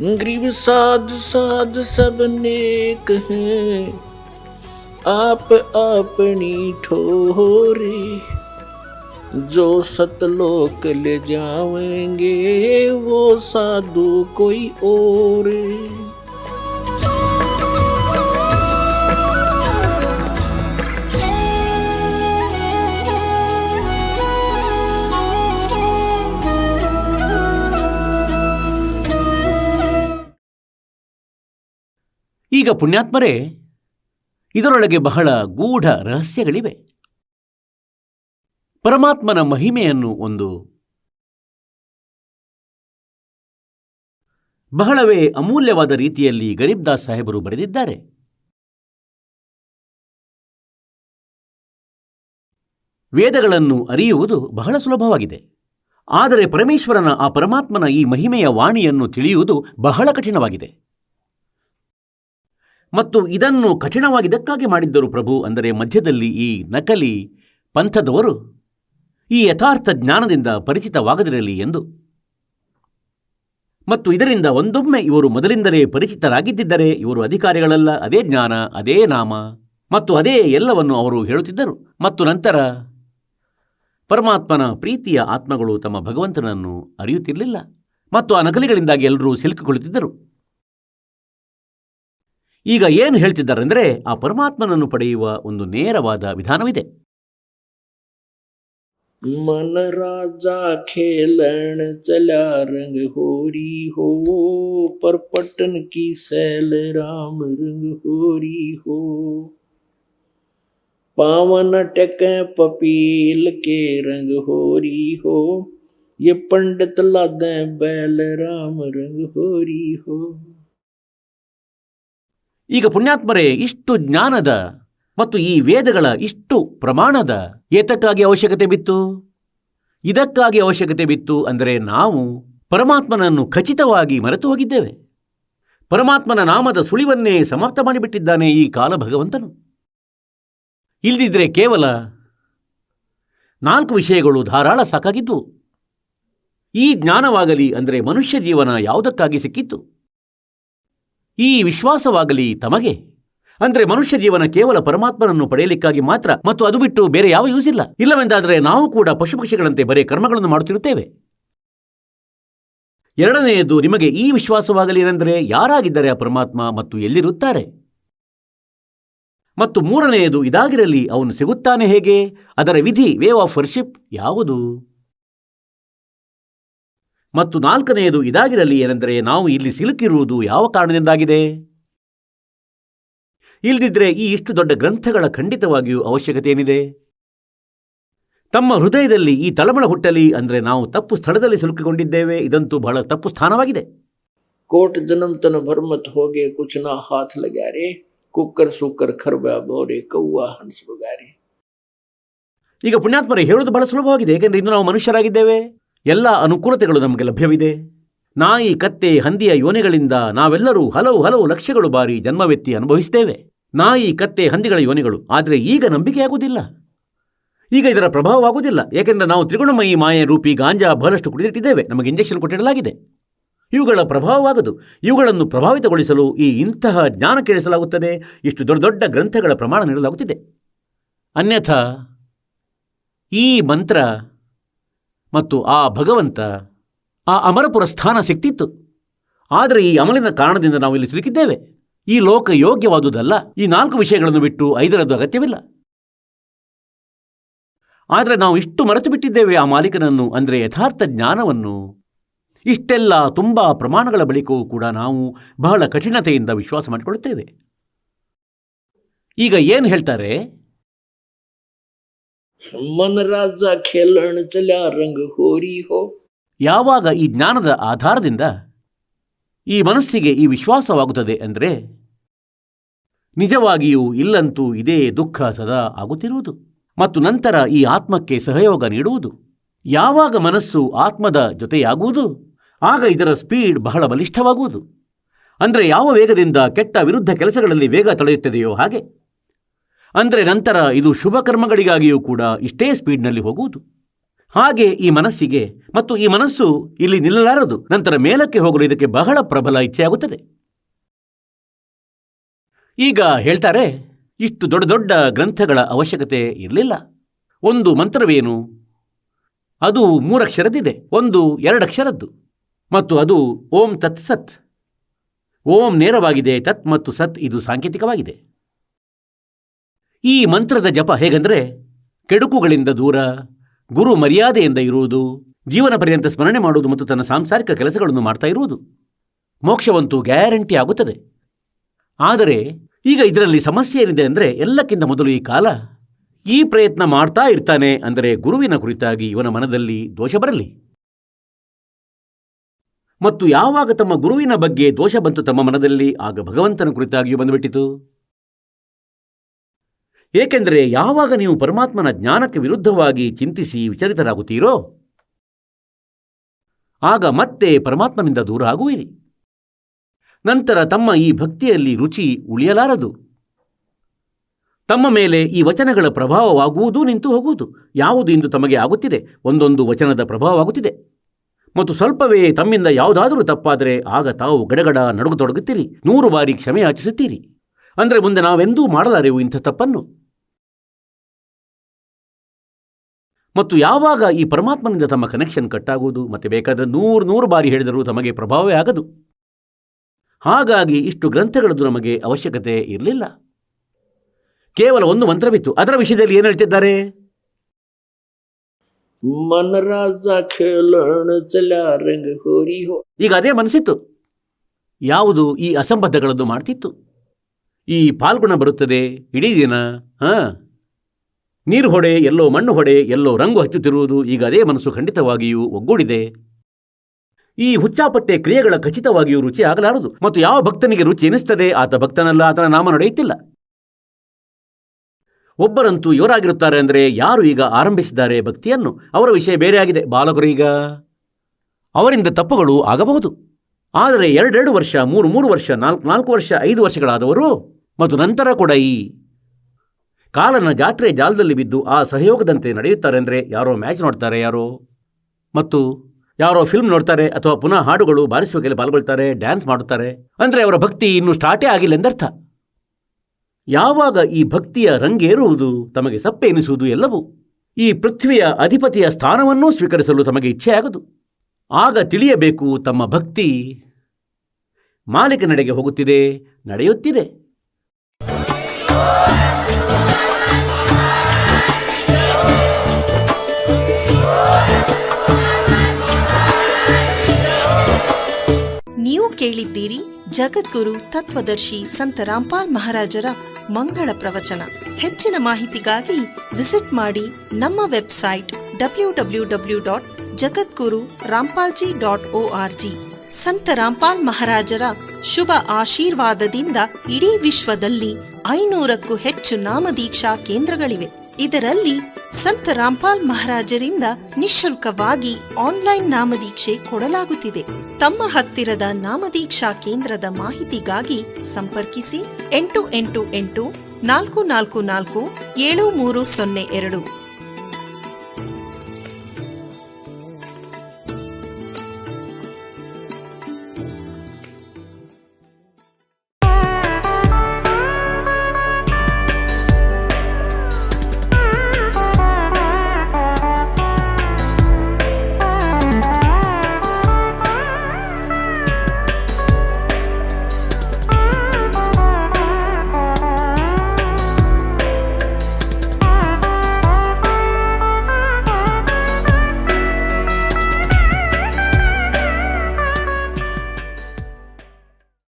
Grieve साध साध सब नेक हैं, आप अपनी ठोरे, जो सतलोक ले जावेंगे वो साधु कोई और। ಈಗ ಪುಣ್ಯಾತ್ಮರೇ, ಇದರೊಳಗೆ ಬಹಳ ಗೂಢ ರಹಸ್ಯಗಳಿವೆ. ಪರಮಾತ್ಮನ ಮಹಿಮೆಯನ್ನು ಒಂದು ಬಹಳವೇ ಅಮೂಲ್ಯವಾದ ರೀತಿಯಲ್ಲಿ ಗರೀಬ್ ದಾಸ್ ಸಾಹೇಬರು ಬರೆದಿದ್ದಾರೆ. ವೇದಗಳನ್ನು ಅರಿಯುವುದು ಬಹಳ ಸುಲಭವಾಗಿದೆ, ಆದರೆ ಪರಮೇಶ್ವರನ ಆ ಪರಮಾತ್ಮನ ಈ ಮಹಿಮೆಯ ವಾಣಿಯನ್ನು ತಿಳಿಯುವುದು ಬಹಳ ಕಠಿಣವಾಗಿದೆ. ಮತ್ತು ಇದನ್ನು ಕಠಿಣವಾಗಿದ್ದಕ್ಕಾಗಿ ಮಾಡಿದ್ದರು ಪ್ರಭು. ಅಂದರೆ ಮಧ್ಯದಲ್ಲಿ ಈ ನಕಲಿ ಪಂಥದವರು ಈ ಯಥಾರ್ಥ ಜ್ಞಾನದಿಂದ ಪರಿಚಿತವಾಗದಿರಲಿ ಎಂದು. ಮತ್ತು ಇದರಿಂದ ಒಂದೊಮ್ಮೆ ಇವರು ಮೊದಲಿಂದಲೇ ಪರಿಚಿತರಾಗಿದ್ದರೆ ಇವರು ಅಧಿಕಾರಿಗಳಲ್ಲ, ಅದೇ ಜ್ಞಾನ, ಅದೇ ನಾಮ ಮತ್ತು ಅದೇ ಎಲ್ಲವನ್ನು ಅವರು ಹೇಳುತ್ತಿದ್ದರು. ಮತ್ತು ನಂತರ ಪರಮಾತ್ಮನ ಪ್ರೀತಿಯ ಆತ್ಮಗಳು ತಮ್ಮ ಭಗವಂತನನ್ನು ಅರಿಯುತ್ತಿರಲಿಲ್ಲ ಮತ್ತು ಆ ನಕಲಿಗಳಿಂದಾಗಿ ಎಲ್ಲರೂ ಸಿಲುಕಿಕೊಳ್ಳುತ್ತಿದ್ದರು. ಈಗ ಏನು ಹೇಳ್ತಿದ್ದಾರೆಂದರೆ, ಆ ಪರಮಾತ್ಮನನ್ನು ಪಡೆಯುವ ಒಂದು ನೇರವಾದ ವಿಧಾನವಿದೆ. मन राजा खेलन चला रंग होरी हो, पर पटन की सैल राम रंग होरी हो, पावन टके पपील के रंग होरी हो, ये पंडित लादे बैल राम रंग होरी हो. ಈಗ ಪುಣ್ಯಾತ್ಮರೇ, ಇಷ್ಟು ಜ್ಞಾನದ ಮತ್ತು ಈ ವೇದಗಳ ಇಷ್ಟು ಪ್ರಮಾಣದ ಏತಕ್ಕಾಗಿ ಅವಶ್ಯಕತೆ ಬಿತ್ತು? ಇದಕ್ಕಾಗಿ ಅವಶ್ಯಕತೆ ಬಿತ್ತು ಅಂದರೆ ನಾವು ಪರಮಾತ್ಮನನ್ನು ಖಚಿತವಾಗಿ ಮರೆತು ಹೋಗಿದ್ದೇವೆ. ಪರಮಾತ್ಮನ ನಾಮದ ಸುಳಿವನ್ನೇ ಸಮಾಪ್ತ ಮಾಡಿಬಿಟ್ಟಿದ್ದಾನೆ ಈ ಕಾಲ ಭಗವಂತನು. ಇಲ್ಲದಿದ್ದರೆ ಕೇವಲ 4 ವಿಷಯಗಳು ಧಾರಾಳ ಸಾಕಾಗಿದ್ದು. ಈ ಜ್ಞಾನವಾಗಲಿ ಅಂದರೆ ಮನುಷ್ಯ ಜೀವನ ಯಾವುದಕ್ಕಾಗಿ ಸಿಕ್ಕಿತ್ತು? ಈ ವಿಶ್ವಾಸವಾಗಲಿ ತಮಗೆ ಅಂದರೆ ಮನುಷ್ಯ ಜೀವನ ಕೇವಲ ಪರಮಾತ್ಮನನ್ನು ಪಡೆಯಲಿಕ್ಕಾಗಿ ಮಾತ್ರ, ಮತ್ತು ಅದು ಬಿಟ್ಟು ಬೇರೆ ಯಾವ ಯೂಸ್ ಇಲ್ಲ. ಇಲ್ಲವೆಂದಾದರೆ ನಾವು ಕೂಡ ಪಶುಪಕ್ಷಿಗಳಂತೆ ಬರೀ ಕರ್ಮಗಳನ್ನು ಮಾಡುತ್ತಿರುತ್ತೇವೆ. ಎರಡನೆಯದು, ನಿಮಗೆ ಈ ವಿಶ್ವಾಸವಾಗಲಿ ಏನೆಂದರೆ ಯಾರಾಗಿದ್ದಾರೆ ಆ ಪರಮಾತ್ಮ ಮತ್ತು ಎಲ್ಲಿರುತ್ತಾರೆ. ಮತ್ತು ಮೂರನೆಯದು, ಇದಾಗಿರಲಿ ಅವನು ಸಿಗುತ್ತಾನೆ ಹೇಗೆ, ಅದರ ವಿಧಿ, ವೇ ಆಫ್ ವರ್ಷಿಪ್ ಯಾವುದು. ಮತ್ತು ನಾಲ್ಕನೆಯದು, ಇದಾಗಿರಲಿ ಏನೆಂದರೆ ನಾವು ಇಲ್ಲಿ ಸಿಲುಕಿರುವುದು ಯಾವ ಕಾರಣದಿಂದಾಗಿದೆ. ಇಲ್ಲದಿದ್ದರೆ ಈ ಇಷ್ಟು ದೊಡ್ಡ ಗ್ರಂಥಗಳ ಖಂಡಿತವಾಗಿಯೂ ಅವಶ್ಯಕತೆ ಏನಿದೆ? ತಮ್ಮ ಹೃದಯದಲ್ಲಿ ಈ ತಳಮಳ ಹುಟ್ಟಲಿ ಅಂದರೆ ನಾವು ತಪ್ಪು ಸ್ಥಳದಲ್ಲಿ ಸಿಲುಕಿಕೊಂಡಿದ್ದೇವೆ. ಇದಂತೂ ಬಹಳ ತಪ್ಪು ಸ್ಥಾನವಾಗಿದೆ. कोट जन्म तन भरमत हो गए, कुछ ना हाथ लगारे, कुकर सुकर खरबा ಬೋರೆ ಕವ್ವ ಹನ್ಸ್ ಬಗಾರೆ. ಈಗ ಪುಣ್ಯಾತ್ಮರೇ, ಹೇಳುವುದು ಬಹಳ ಸುಲಭವಾಗಿದೆ, ಏಕೆಂದರೆ ಇಂದು ನಾವು ಮನುಷ್ಯರಾಗಿದ್ದೇವೆ. ಎಲ್ಲ ಅನುಕೂಲತೆಗಳು ನಮಗೆ ಲಭ್ಯವಿದೆ. ನಾಯಿ, ಕತ್ತೆ, ಹಂದಿಯ ಯೋನಿಗಳಿಂದ ನಾವೆಲ್ಲರೂ ಹಲವು ಲಕ್ಷಗಳು ಬಾರಿ ಜನ್ಮವೆತ್ತಿ ಅನುಭವಿಸುತ್ತೇವೆ. ನಾಯಿ, ಕತ್ತೆ, ಹಂದಿಗಳ ಯೋನಿಗಳು. ಆದರೆ ಈಗ ನಂಬಿಕೆಯಾಗುವುದಿಲ್ಲ, ಈಗ ಇದರ ಪ್ರಭಾವವಾಗುವುದಿಲ್ಲ. ಏಕೆಂದರೆ ನಾವು ತ್ರಿಗುಣಮಯಿ ಮಾಯೆ ರೂಪಿ ಗಾಂಜಾ ಬಹಳಷ್ಟು ಕುಡಿದಿಟ್ಟಿದ್ದೇವೆ, ನಮಗೆ ಇಂಜೆಕ್ಷನ್ ಕೊಟ್ಟಿಡಲಾಗಿದೆ. ಇವುಗಳ ಪ್ರಭಾವವಾಗದು. ಇವುಗಳನ್ನು ಪ್ರಭಾವಿತಗೊಳಿಸಲು ಇಂತಹ ಜ್ಞಾನ ಕೇಳಿಸಲಾಗುತ್ತದೆ. ಇಷ್ಟು ದೊಡ್ಡ ದೊಡ್ಡ ಗ್ರಂಥಗಳ ಪ್ರಮಾಣ ನೀಡಲಾಗುತ್ತಿದೆ. ಅನ್ಯಥಾ ಈ ಮಂತ್ರ ಮತ್ತು ಆ ಭಗವಂತ, ಆ ಅಮರಪುರ ಸ್ಥಾನ ಸಿಕ್ತಿತ್ತು. ಆದರೆ ಈ ಅಮಲಿನ ಕಾರಣದಿಂದ ನಾವು ಇಲ್ಲಿ ಸಿಲುಕಿದ್ದೇವೆ. ಈ ಲೋಕ ಯೋಗ್ಯವಾದುದಲ್ಲ. ಈ 4 ವಿಷಯಗಳನ್ನು ಬಿಟ್ಟು 5ರದ್ದು ಅಗತ್ಯವಿಲ್ಲ. ಆದರೆ ನಾವು ಇಷ್ಟು ಮರೆತು ಬಿಟ್ಟಿದ್ದೇವೆ ಆ ಮಾಲೀಕನನ್ನು, ಅಂದರೆ ಯಥಾರ್ಥ ಜ್ಞಾನವನ್ನು. ಇಷ್ಟೆಲ್ಲ ತುಂಬ ಪ್ರಮಾಣಗಳ ಬಳಿಕವೂ ಕೂಡ ನಾವು ಬಹಳ ಕಠಿಣತೆಯಿಂದ ವಿಶ್ವಾಸ ಮಾಡಿಕೊಳ್ಳುತ್ತೇವೆ. ಈಗ ಏನು ಹೇಳ್ತಾರೆ? मन राजा खेलन चला रंग होरी हो. ಯಾವಾಗ ಈ ಜ್ಞಾನದ ಆಧಾರದಿಂದ ಈ ಮನಸ್ಸಿಗೆ ಈ ವಿಶ್ವಾಸವಾಗುತ್ತದೆ ಅಂದರೆ ನಿಜವಾಗಿಯೂ ಇಲ್ಲಂತೂ ಇದೇ ದುಃಖ ಸದಾ ಆಗುತ್ತಿರುವುದು ಮತ್ತು ನಂತರ ಈ ಆತ್ಮಕ್ಕೆ ಸಹಯೋಗ ನೀಡುವುದು. ಯಾವಾಗ ಮನಸ್ಸು ಆತ್ಮದ ಜೊತೆಯಾಗುವುದು ಆಗ ಇದರ ಸ್ಪೀಡ್ ಬಹಳ ಬಲಿಷ್ಠವಾಗುವುದು. ಅಂದರೆ ಯಾವ ವೇಗದಿಂದ ಕೆಟ್ಟ ವಿರುದ್ಧ ಕೆಲಸಗಳಲ್ಲಿ ವೇಗ ತಳೆಯುತ್ತದೆಯೋ ಹಾಗೆ. ಅಂದರೆ ನಂತರ ಇದು ಶುಭ ಕರ್ಮಗಳಿಗಾಗಿಯೂ ಕೂಡ ಇಷ್ಟೇ ಸ್ಪೀಡ್ನಲ್ಲಿ ಹೋಗುವುದು. ಹಾಗೆ ಈ ಮನಸ್ಸಿಗೆ, ಮತ್ತು ಈ ಮನಸ್ಸು ಇಲ್ಲಿ ನಿಲ್ಲಲಾರದು, ನಂತರ ಮೇಲಕ್ಕೆ ಹೋಗಲು ಇದಕ್ಕೆ ಬಹಳ ಪ್ರಬಲ ಇಚ್ಛೆಯಾಗುತ್ತದೆ. ಈಗ ಹೇಳ್ತಾರೆ, ಇಷ್ಟು ದೊಡ್ಡ ದೊಡ್ಡ ಗ್ರಂಥಗಳ ಅವಶ್ಯಕತೆ ಇರಲಿಲ್ಲ. ಒಂದು ಮಂತ್ರವೇನು, ಅದು 3 ಅಕ್ಷರದ್ದಿದೆ, ಒಂದು 2 ಅಕ್ಷರದ್ದು, ಮತ್ತು ಅದು ಓಂ ತತ್ ಸತ್. ಓಂ ನೇರವಾಗಿದೆ, ತತ್ ಮತ್ತು ಸತ್ ಇದು ಸಾಂಕೇತಿಕವಾಗಿದೆ. ಈ ಮಂತ್ರದ ಜಪ ಹೇಗೆಂದರೆ, ಕೆಡುಕುಗಳಿಂದ ದೂರ, ಗುರು ಮರ್ಯಾದೆಯಿಂದ ಇರುವುದು, ಜೀವನ ಪರ್ಯಂತ ಸ್ಮರಣೆ ಮಾಡುವುದು ಮತ್ತು ತನ್ನ ಸಾಂಸಾರಿಕ ಕೆಲಸಗಳನ್ನು ಮಾಡ್ತಾ ಇರುವುದು. ಮೋಕ್ಷವಂತೂ ಗ್ಯಾರಂಟಿ ಆಗುತ್ತದೆ. ಆದರೆ ಈಗ ಇದರಲ್ಲಿ ಸಮಸ್ಯೆ ಏನಿದೆ ಅಂದರೆ, ಎಲ್ಲಕ್ಕಿಂತ ಮೊದಲು ಈ ಕಾಲ ಈ ಪ್ರಯತ್ನ ಮಾಡ್ತಾ ಇರ್ತಾನೆ, ಅಂದರೆ ಗುರುವಿನ ಕುರಿತಾಗಿ ಇವನ ಮನದಲ್ಲಿ ದೋಷ ಬರಲಿ. ಮತ್ತು ಯಾವಾಗ ತಮ್ಮ ಗುರುವಿನ ಬಗ್ಗೆ ದೋಷ ಬಂತು ತಮ್ಮ ಮನದಲ್ಲಿ, ಆಗ ಭಗವಂತನ ಕುರಿತಾಗಿಯೂ ಬಂದುಬಿಟ್ಟಿತು. ಏಕೆಂದರೆ ಯಾವಾಗ ನೀವು ಪರಮಾತ್ಮನ ಜ್ಞಾನಕ್ಕೆ ವಿರುದ್ಧವಾಗಿ ಚಿಂತಿಸಿ ವಿಚಲಿತರಾಗುತ್ತೀರೋ, ಆಗ ಮತ್ತೆ ಪರಮಾತ್ಮನಿಂದ ದೂರ ಆಗುವಿರಿ. ನಂತರ ತಮ್ಮ ಈ ಭಕ್ತಿಯಲ್ಲಿ ರುಚಿ ಉಳಿಯಲಾರದು. ತಮ್ಮ ಮೇಲೆ ಈ ವಚನಗಳ ಪ್ರಭಾವವಾಗುವುದೂ ನಿಂತು ಹೋಗುವುದು. ಯಾವುದು ಇಂದು ತಮಗೆ ಆಗುತ್ತಿದೆ, ಒಂದೊಂದು ವಚನದ ಪ್ರಭಾವವಾಗುತ್ತಿದೆ. ಮತ್ತು ಸ್ವಲ್ಪವೇ ತಮ್ಮಿಂದ ಯಾವುದಾದರೂ ತಪ್ಪಾದರೆ ಆಗ ತಾವು ಗಡಗಡ ನಡುಗತೊಡಗುತ್ತೀರಿ, 100 ಬಾರಿ ಕ್ಷಮೆ ಯಾಚಿಸುತ್ತೀರಿ. ಅಂದರೆ ಮುಂದೆ ನಾವೆಂದೂ ಮಾಡಲಾರೆವು ಇಂಥ ತಪ್ಪನ್ನು. ಮತ್ತು ಯಾವಾಗ ಈ ಪರಮಾತ್ಮನಿಂದ ತಮ್ಮ ಕನೆಕ್ಷನ್ ಕಟ್ಟಾಗುವುದು, ಮತ್ತೆ ಬೇಕಾದ 100 ಬಾರಿ ಹೇಳಿದರೂ ತಮಗೆ ಪ್ರಭಾವವೇ ಆಗದು. ಹಾಗಾಗಿ ಇಷ್ಟು ಗ್ರಂಥಗಳದ್ದು ನಮಗೆ ಅವಶ್ಯಕತೆ ಇರಲಿಲ್ಲ. ಕೇವಲ ಒಂದು ಮಂತ್ರವಿತ್ತು. ಅದರ ವಿಷಯದಲ್ಲಿ ಏನು ಹೇಳ್ತಿದ್ದಾರೆ? ಮನರಾಜ ಖೇಲಣ ಚಲ್ಯಾ ರಂಗ ಹೋರಿ ಹೋ. ಈಗ ಅದೇ ಮನಸ್ಸಿತ್ತು. ಯಾವುದು ಈ ಅಸಂಬದ್ಧಗಳನ್ನು ಮಾಡ್ತಿತ್ತು. ಈ ಪಾಲ್ಗುಣ ಬರುತ್ತದೆ ಇಡೀ ದಿನ, ನೀರು ಹೊಡೆ, ಎಲ್ಲೋ ಮಣ್ಣು ಹೊಡೆ, ಎಲ್ಲೋ ರಂಗು ಹಚ್ಚುತ್ತಿರುವುದು. ಈಗ ಅದೇ ಮನಸ್ಸು ಖಂಡಿತವಾಗಿಯೂ ಒಗ್ಗೂಡಿದೆ. ಈ ಹುಚ್ಚಾಪಟ್ಟೆ ಕ್ರಿಯೆಗಳ ಖಚಿತವಾಗಿಯೂ ರುಚಿ ಆಗಲಾರದು. ಮತ್ತು ಯಾವ ಭಕ್ತನಿಗೆ ರುಚಿ ಎನಿಸ್ತದೆ ಆತ ಭಕ್ತನಲ್ಲ, ಆತನ ನಾಮ ನಡೆಯುತ್ತಿಲ್ಲ. ಒಬ್ಬರಂತೂ ಇವರಾಗಿರುತ್ತಾರೆ ಅಂದರೆ, ಯಾರು ಈಗ ಆರಂಭಿಸಿದ್ದಾರೆ ಭಕ್ತಿಯನ್ನು, ಅವರ ವಿಷಯ ಬೇರೆ ಆಗಿದೆ. ಬಾಲಕರೀಗ ಅವರಿಂದ ತಪ್ಪುಗಳು ಆಗಬಹುದು. ಆದರೆ 2 ವರ್ಷ, 3 ವರ್ಷ, 4 ವರ್ಷ, 5 ವರ್ಷಗಳಾದವರು ಮತ್ತು ನಂತರ ಕೂಡ ಈ ಕಾಲನ ಜಾತ್ರೆ ಜಾಲದಲ್ಲಿ ಬಿದ್ದು ಆ ಸಹಯೋಗದಂತೆ ನಡೆಯುತ್ತಾರೆ. ಅಂದರೆ ಯಾರೋ ಮ್ಯಾಚ್ ನೋಡ್ತಾರೆ, ಮತ್ತು ಯಾರೋ ಫಿಲ್ಮ್ ನೋಡ್ತಾರೆ, ಅಥವಾ ಪುನಃ ಹಾಡುಗಳು ಬಾರಿಸುವಿಕೆಯಲ್ಲಿ ಪಾಲ್ಗೊಳ್ತಾರೆ, ಡ್ಯಾನ್ಸ್ ಮಾಡುತ್ತಾರೆ. ಅಂದರೆ ಅವರ ಭಕ್ತಿ ಇನ್ನೂ ಸ್ಟಾರ್ಟೇ ಆಗಿಲ್ಲ ಎಂದರ್ಥ. ಯಾವಾಗ ಈ ಭಕ್ತಿಯ ರಂಗೇರುವುದು, ತಮಗೆ ಸಪ್ಪೆ ಎನಿಸುವುದು ಎಲ್ಲವೂ ಈ ಪೃಥ್ವಿಯ ಅಧಿಪತಿಯ ಸ್ಥಾನವನ್ನೂ ಸ್ವೀಕರಿಸಲು ತಮಗೆ ಇಚ್ಛೆಯಾಗದು. ಆಗ ತಿಳಿಯಬೇಕು, ತಮ್ಮ ಭಕ್ತಿ ಮಾಲೀಕನೆಡೆಗೆ ಹೋಗುತ್ತಿದೆ, ನಡೆಯುತ್ತಿದೆ. ನೀವು ಕೇಳಿದ್ದೀರಿ ಜಗದ್ಗುರು ತತ್ವದರ್ಶಿ ಸಂತ ರಾಮ್ಪಾಲ್ ಮಹಾರಾಜರ ಮಂಗಳ ಪ್ರವಚನ. ಹೆಚ್ಚಿನ ಮಾಹಿತಿಗಾಗಿ ವಿಸಿಟ್ ಮಾಡಿ ನಮ್ಮ ವೆಬ್ಸೈಟ್ www.jagadguru-rampalji.org. ಸಂತ ರಾಮ್ಪಾಲ್ ಮಹಾರಾಜರ ಶುಭ ಆಶೀರ್ವಾದದಿಂದ ಇಡೀ ವಿಶ್ವದಲ್ಲಿ 500ಕ್ಕೂ ಹೆಚ್ಚು ನಾಮದೀಕ್ಷಾ ಕೇಂದ್ರಗಳಿವೆ. ಇದರಲ್ಲಿ ಸಂತ ರಾಮ್ಪಾಲ್ ಮಹಾರಾಜರಿಂದ ನಿಶುಲ್ಕವಾಗಿ ಆನ್ಲೈನ್ ನಾಮದೀಕ್ಷೆ ಕೊಡಲಾಗುತ್ತಿದೆ. ತಮ್ಮ ಹತ್ತಿರದ ನಾಮದೀಕ್ಷಾ ಕೇಂದ್ರದ ಮಾಹಿತಿಗಾಗಿ ಸಂಪರ್ಕಿಸಿ 888 444 7302.